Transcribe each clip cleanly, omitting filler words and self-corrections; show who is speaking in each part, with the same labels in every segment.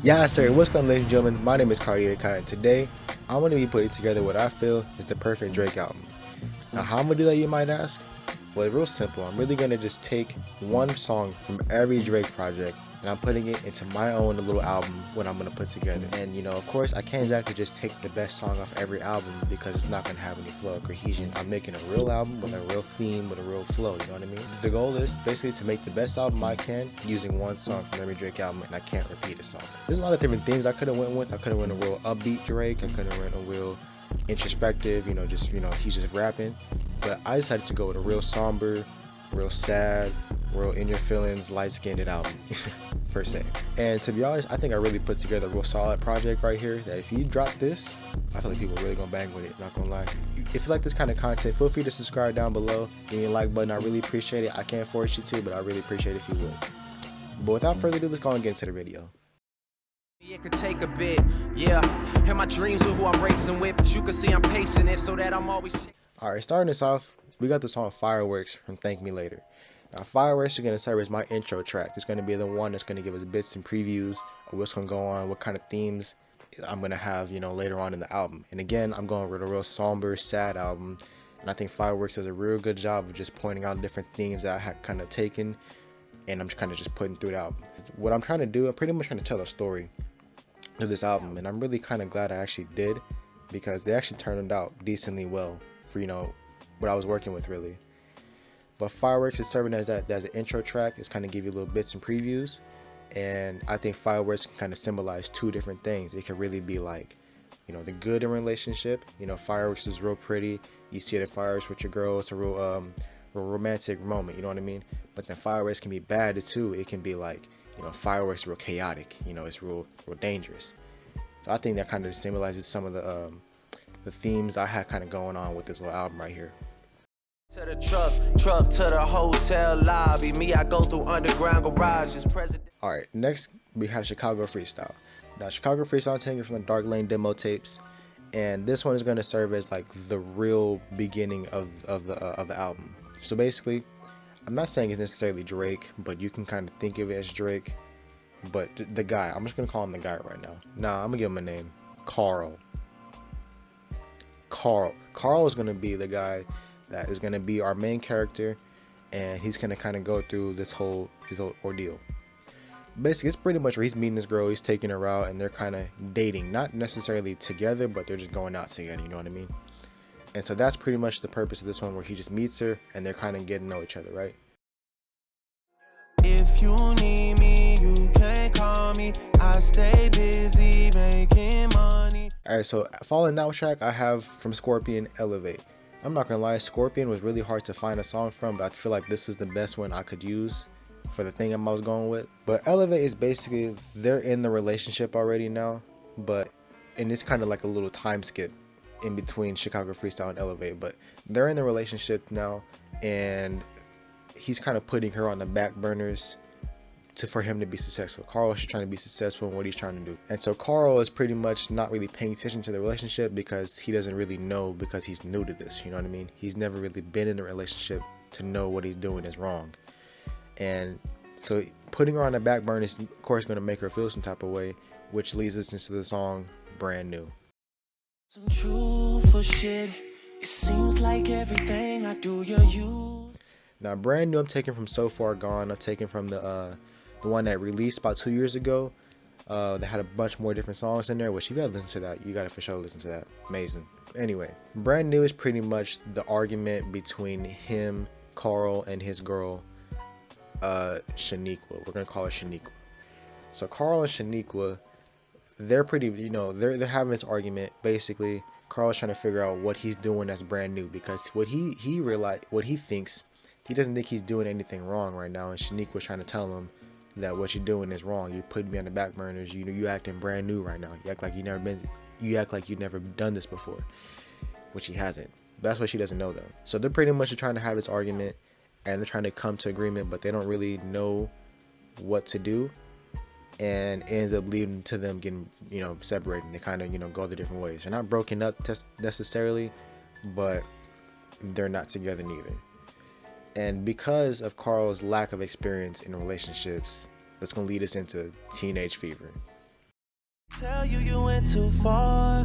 Speaker 1: Yeah, sir. What's going on, ladies and gentlemen? My name is Cartier Kai, and today I'm going to be putting together what I feel is the perfect Drake album. Now, how I'm going to do that, you might ask? Well, it's real simple. I'm really going to just take one song from every Drake project and I'm putting it into my own little album what I'm going to put together. And of course, I can't exactly just take the best song off every album because it's not going to have any flow or cohesion. I'm making a real album with a real theme, with a real flow, you know what I mean? The goal is basically to make the best album I can using one song from every Drake album, and I can't repeat a song. There's a lot of different things I could have went with. I could have went a real upbeat Drake. I could have went a real introspective, he's just rapping. But I decided to go with a real somber, real sad, real in your feelings, light-skinned album per se. And to be honest, I think I really put together a real solid project right here that if you drop this, I feel like people are really gonna bang with it, not gonna lie. If you like this kind of content, feel free to subscribe down below, give me a like button. I really appreciate it. I can't force you to, but I really appreciate it if you would. But without further ado, let's go and get into the video.
Speaker 2: It could take a bit, yeah. And my dreams are who I'm racing with, but you can see I'm pacing it so that I'm always.
Speaker 1: Alright, starting this off, we got the song Fireworks from Thank Me Later. Now, Fireworks is going to serve as my intro track. It's going to be the one that's going to give us bits and previews of what's going to go on, what kind of themes I'm going to have, later on in the album. And again, I'm going with a real somber, sad album. And I think Fireworks does a real good job of just pointing out different themes that I had kind of taken, and I'm kind of just putting through the album. What I'm trying to do, I'm pretty much trying to tell a story of this album, and I'm really kind of glad I actually did, because they actually turned out decently well for what I was working with, really. But Fireworks is serving as that as an intro track. It's kind of give you little bits and previews, and I think Fireworks can kind of symbolize two different things. It can really be like the good in relationship. Fireworks is real pretty. You see the fireworks with your girl. It's a real romantic moment, you know what I mean? But then Fireworks can be bad too. It can be like fireworks is real chaotic. It's real dangerous. So I think that kind of symbolizes some of the themes I had kind of going on with this little album right here.
Speaker 2: To the truck to the hotel lobby. Me, I go through underground garages. President.
Speaker 1: All right, next we have Chicago Freestyle. Now, Chicago Freestyle, I'm taking from the Dark Lane demo tapes, and this one is going to serve as like the real beginning of the album. So basically, I'm not saying it's necessarily Drake, but you can kind of think of it as Drake. But the guy, I'm just gonna call him the guy right now. Nah, I'm gonna give him a name, Carl. Carl is gonna be the guy that is gonna be our main character, and he's gonna kind of go through his whole ordeal. Basically, it's pretty much where he's meeting this girl, he's taking her out, and they're kind of dating, not necessarily together, but they're just going out together. You know what I mean? And so that's pretty much the purpose of this one, where he just meets her and they're kind of getting to know each other, right?
Speaker 2: If you need me, you can call me. I stay busy making money.
Speaker 1: Alright, so following that track, I have from Scorpion, Elevate. I'm not gonna lie, Scorpion was really hard to find a song from, but I feel like this is the best one I could use for the thing I was going with. But Elevate is basically, they're in the relationship already now, and it's kind of like a little time skip in between Chicago Freestyle and Elevate, but they're in the relationship now, and he's kind of putting her on the back burners for him to be successful. Carl is trying to be successful in what he's trying to do. And so Carl is pretty much not really paying attention to the relationship because he doesn't really know, because he's new to this, you know what I mean? He's never really been in a relationship to know what he's doing is wrong. And so putting her on the back burner is of course going to make her feel some type of way, which leads us into the song Brand New.
Speaker 2: Some truthful shit. It seems like everything I do, you.
Speaker 1: Now, Brand New, I'm taking from So Far Gone. I'm taking from the one that released about 2 years ago. That had a bunch more different songs in there, which if you gotta listen to that, you gotta for sure listen to that. Amazing. Anyway, Brand New is pretty much the argument between him, Carl, and his girl, Shaniqua. We're gonna call her Shaniqua. So Carl and Shaniqua, they're pretty, they're having this argument. Basically, Carl's trying to figure out what he's doing that's brand new, because what he realized, what he thinks, he doesn't think he's doing anything wrong right now, and Shaniqua's trying to tell him that what you're doing is wrong. You're putting me on the back burners. You acting brand new right now. You act like you've never done this before, which he hasn't. That's what she doesn't know though. So they're pretty much trying to have this argument, and they're trying to come to agreement, but they don't really know what to do, and it ends up leading to them getting separating. They kind of go their different ways. They're not broken up necessarily, but they're not together neither. And because of Carl's lack of experience in relationships, that's going to lead us into teenage fever.
Speaker 3: Tell you you went too far.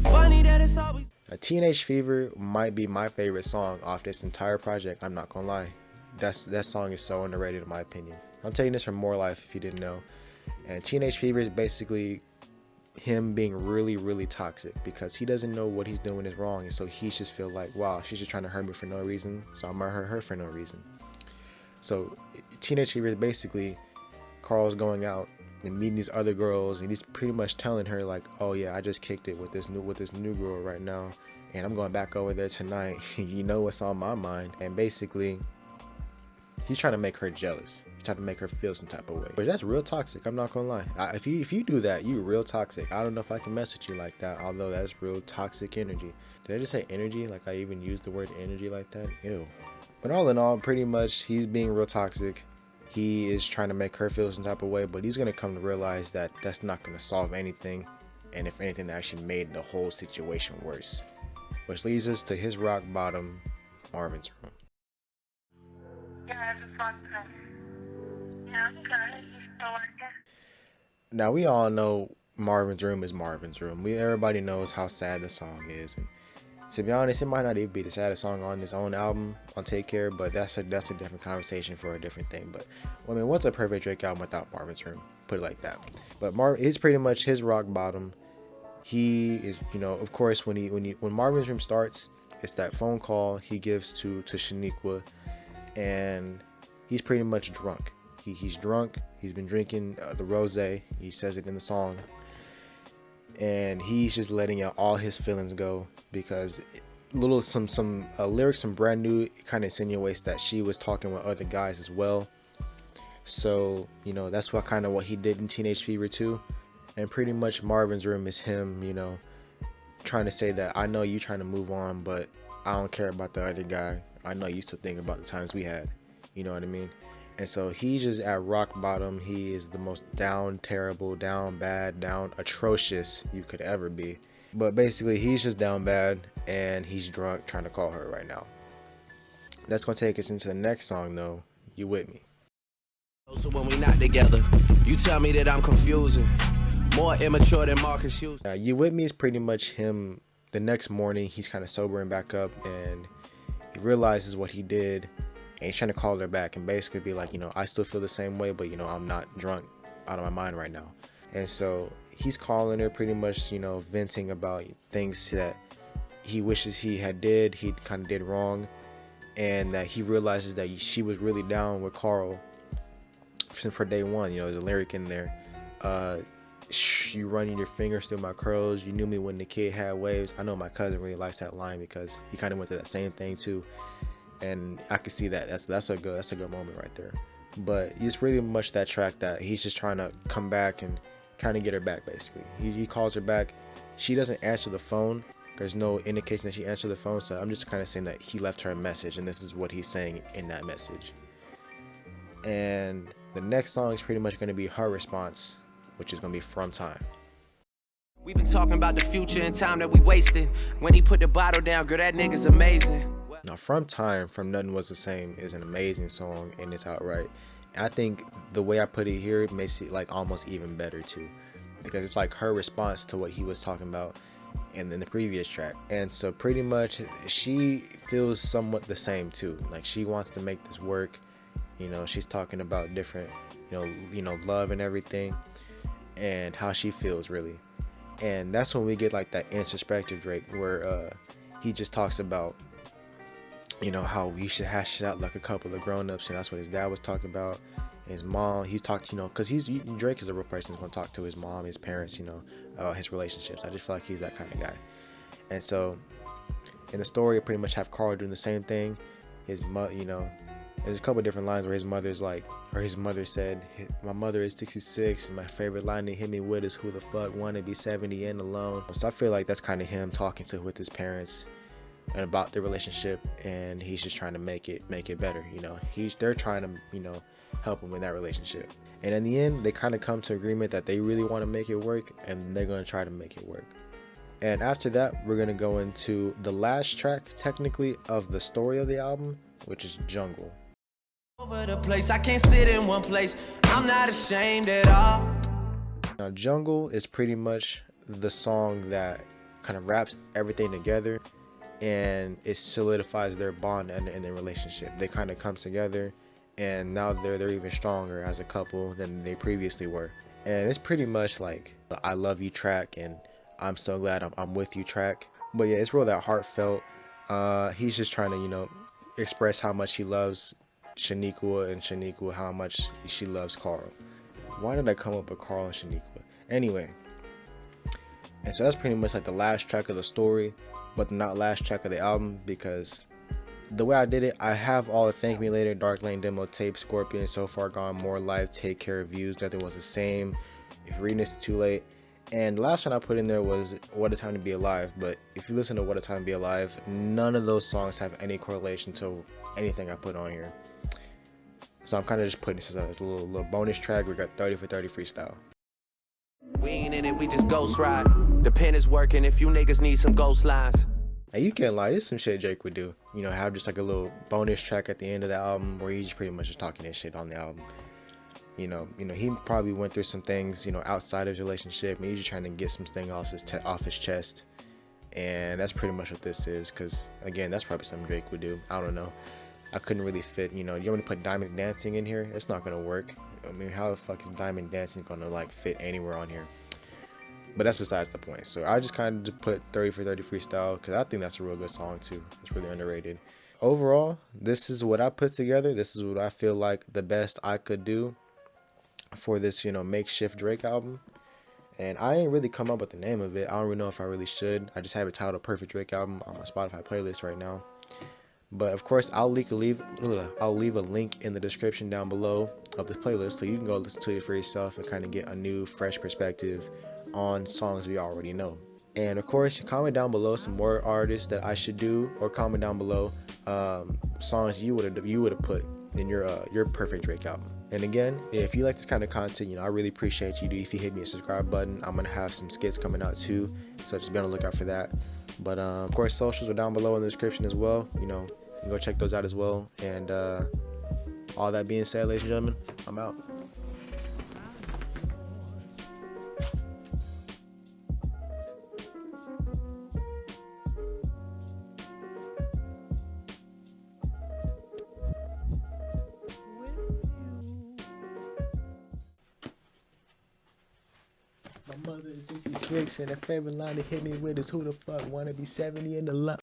Speaker 3: Funny that it's always
Speaker 1: Teenage Fever might be my favorite song off this entire project. I'm not gonna lie. That song is so underrated in my opinion. I'm taking this from More Life if you didn't know. And Teenage Fever is basically him being really, really toxic because he doesn't know what he's doing is wrong. And so he just feel like, wow, she's just trying to hurt me for no reason. So I'm gonna hurt her for no reason. So Teenage Fever is basically Carl's going out and meeting these other girls, and he's pretty much telling her like, oh yeah, I just kicked it with this new girl right now, and I'm going back over there tonight. You know what's on my mind. And basically he's trying to make her jealous. He's trying to make her feel some type of way. But that's real toxic, I'm not gonna lie. If you do that, you real toxic. I don't know if I can mess with you like that, although that's real toxic energy. Did I just say energy? Like I even used the word energy like that? Ew. But all in all, pretty much he's being real toxic. He is trying to make her feel some type of way, but he's going to come to realize that that's not going to solve anything. And if anything, that actually made the whole situation worse. Which leads us to his rock bottom, Marvin's Room.
Speaker 4: Yeah, I just walked in. Yeah, okay. You still working?
Speaker 1: Now, we all know Marvin's Room is Marvin's Room. Everybody knows how sad the song is. And to be honest, it might not even be the saddest song on his own album, on Take Care, but that's a different conversation for a different thing. But I mean, what's a perfect Drake album without Marvin's Room? Put it like that. But it's pretty much his rock bottom. He is, you know, of course, when Marvin's Room starts, it's that phone call he gives to Shaniqua, and he's pretty much drunk. He's drunk. He's been drinking the rosé. He says it in the song. And he's just letting out all his feelings go because some lyrics from Brand New kind of insinuates that she was talking with other guys as well. So, you know, that's what he did in Teenage Fever too. And pretty much Marvin's Room is him, you know, trying to say that I know you trying to move on, but I don't care about the other guy. I know you still think about the times we had. You know what I mean? And so he's just at rock bottom. He is the most down, terrible, down bad, down atrocious you could ever be. But basically, he's just down bad, and he's drunk trying to call her right now. That's going to take us into the next song, though. You With Me.
Speaker 2: So when we not together, you tell me that I'm confusing. More immature than Marcus Hughes.
Speaker 1: You With Me is pretty much him. The next morning, he's kind of sobering back up, and he realizes what he did. And he's trying to call her back and basically be like, you know, I still feel the same way, but, you know, I'm not drunk out of my mind right now. And so he's calling her pretty much, you know, venting about things that he wishes he kind of did wrong. And that he realizes that she was really down with Carl for day one. You know, there's a lyric in there. You running your fingers through my curls. You knew me when the kid had waves. I know my cousin really likes that line because he kind of went through that same thing too. And I can see that that's a good moment right there. But it's really much that track that he's just trying to come back and trying to get her back. Basically, he calls her back. She doesn't answer the phone. There's no indication that she answered the phone. So I'm just kind of saying that he left her a message, and this is what he's saying in that message. And the next song is pretty much going to be her response, which is going to be From Time.
Speaker 2: We've been talking about the future and time that we wasted. When he put the bottle down, girl, that nigga's amazing.
Speaker 1: Now, From Time, From Nothing Was the Same is an amazing song, and it's outright. I think the way I put it here makes it like almost even better too, because it's like her response to what he was talking about in the previous track. And so pretty much she feels somewhat the same too. Like she wants to make this work. You know, she's talking about different, you know, love and everything, and how she feels really. And that's when we get like that introspective Drake, where he just talks about, you know, how we should hash it out like a couple of grown-ups, and that's what his dad was talking about. His mom, he's talked, you know, because Drake is a real person who's going to talk to his mom, his parents, you know, his relationships. I just feel like he's that kind of guy. And so in the story, you pretty much have Carl doing the same thing. His mother, you know, there's a couple of different lines where his mother said, my mother is 66, and my favorite line they hit me with is, who the fuck wanna be 70 and alone? So I feel like that's kind of him talking with his parents and about their relationship, and he's just trying to make it better. You know, they're trying to, you know, help him in that relationship. And in the end, they kind of come to agreement that they really want to make it work, and they're going to try to make it work. And after that, we're going to go into the last track, technically, of the story of the album, which is Jungle.
Speaker 2: Over the place, I can't sit in one place. I'm not ashamed at all.
Speaker 1: Now, Jungle is pretty much the song that kind of wraps everything together, and it solidifies their bond and their relationship. They kind of come together, and now they're even stronger as a couple than they previously were. And it's pretty much like the I love you track and I'm so glad I'm with you track. But yeah, it's real that heartfelt. He's just trying to, you know, express how much he loves Shaniqua, and Shaniqua how much she loves Carl. Why did I come up with Carl and Shaniqua? Anyway, and so that's pretty much like the last track of the story, but not last track of the album, because the way I did it, I have all the Thank Me Later, Dark Lane demo tape, Scorpion, So Far Gone, More Life, Take Care of Views, Nothing Was the Same, If Reading This Too Late. And the last one I put in there was What a Time to Be Alive. But if you listen to What a Time to Be Alive, none of those songs have any correlation to anything I put on here. So I'm kind of just putting this as a little bonus track. We got 30 for 30 freestyle.
Speaker 2: We ain't in it, we just ghost ride. The pen is working if you niggas need some ghost lines.
Speaker 1: Now you can't lie, this is some shit Drake would do. You know, have just like a little bonus track at the end of the album where he's pretty much just talking that shit on the album. You know, he probably went through some things, you know, outside of his relationship, and he's just trying to get some things off his chest. And that's pretty much what this is, because again, that's probably something Drake would do. I don't know. I couldn't really fit, you know, you want me to put Diamond Dancing in here? It's not gonna work. I mean, how the fuck is Diamond Dancing gonna like fit anywhere on here? But that's besides the point. So I just kind of put 30 for 30 freestyle because I think that's a real good song too. It's really underrated. Overall, this is what I put together. This is what I feel like the best I could do for this, you know, makeshift Drake album. And I ain't really come up with the name of it. I don't really know if I really should. I just have it titled Perfect Drake Album on my Spotify playlist right now. But of course, I'll leave a link in the description down below of this playlist so you can go listen to it for yourself and kind of get a new, fresh perspective on songs we already know. And of course, comment down below some more artists that I should do, or comment down below songs you would have put in your perfect Drake album. And again, if you like this kind of content, you know, I really appreciate you if you hit me a subscribe button. I'm gonna have some skits coming out too, so just be on the lookout for that. But of course, socials are down below in the description as well. You know, you can go check those out as well. And all that being said, ladies and gentlemen, I'm out. My mother is 66 and her favorite line to hit me with is who the fuck wanna be 70 in the lump.